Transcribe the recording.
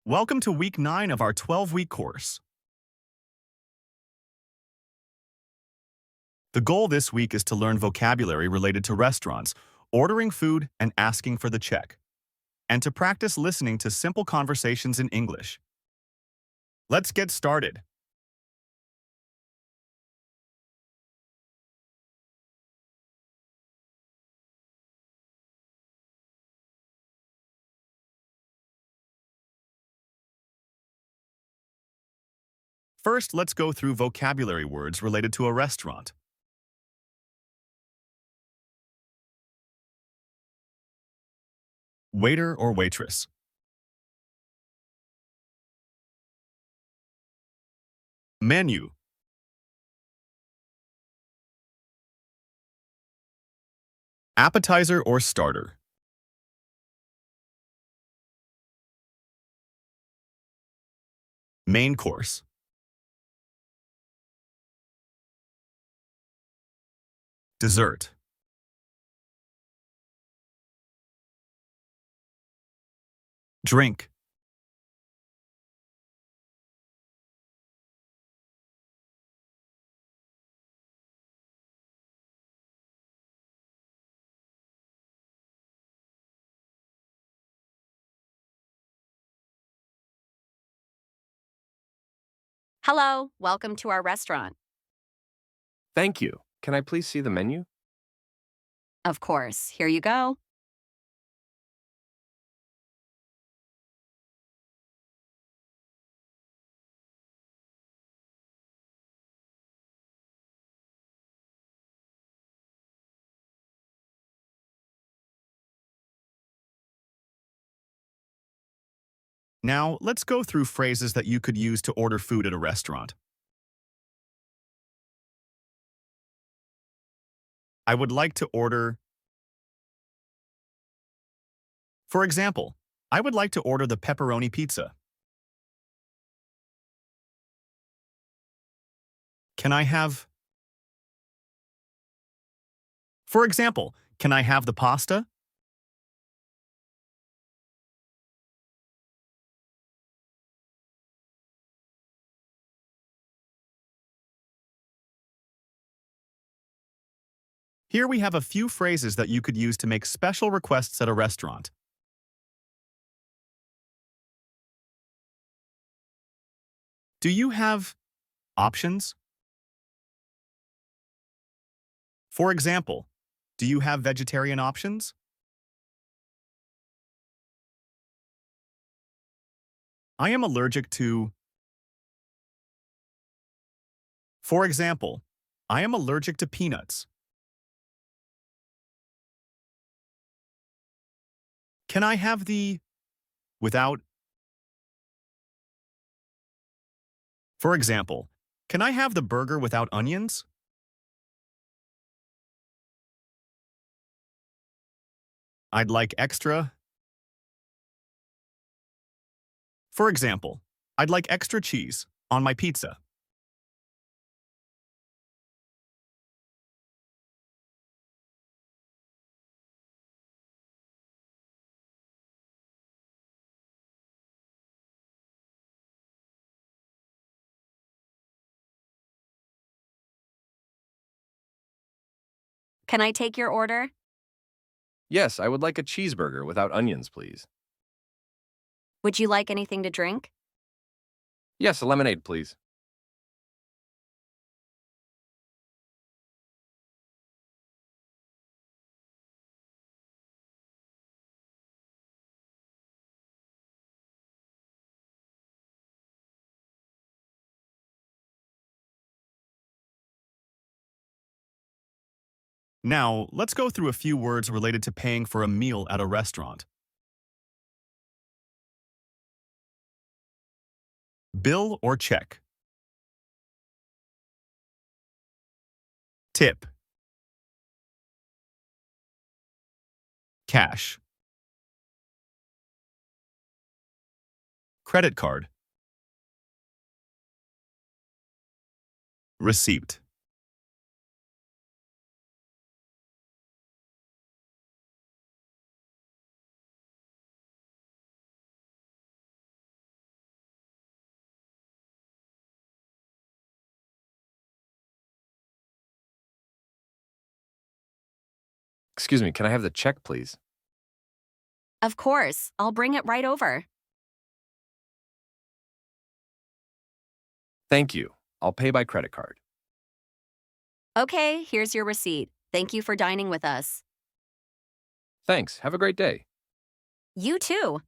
Welcome to week 9 of our 12-week course. The goal this week is to learn vocabulary related to restaurants, ordering food, and asking for the check, and to practice listening to simple conversations in English. Let's get started. First, let's go through vocabulary words related to a restaurant. Waiter or waitress. Menu. Appetizer or starter. Main course. Dessert. Drink. Hello, welcome to our restaurant. Thank you. Can I please see the menu? Of course, here you go. Now, let's go through phrases that you could use to order food at a restaurant. I would like to order. For example, I would like to order the pepperoni pizza. Can I have? For example, can I have the pasta? Here we have a few phrases that you could use to make special requests at a restaurant. Do you have options? For example, do you have vegetarian options? I am allergic to. For example, I am allergic to peanuts. Can I have the without? For example, can I have the burger without onions? I'd like extra. For example, I'd like extra cheese on my pizza. Can I take your order? Yes, I would like a cheeseburger without onions, please. Would you like anything to drink? Yes, a lemonade, please. Now, let's go through a few words related to paying for a meal at a restaurant. Bill or check. Tip. Cash. Credit card. Receipt. Excuse me, can I have the check, please? Of course, I'll bring it right over. Thank you. I'll pay by credit card. Okay, here's your receipt. Thank you for dining with us. Thanks. Have a great day. You too.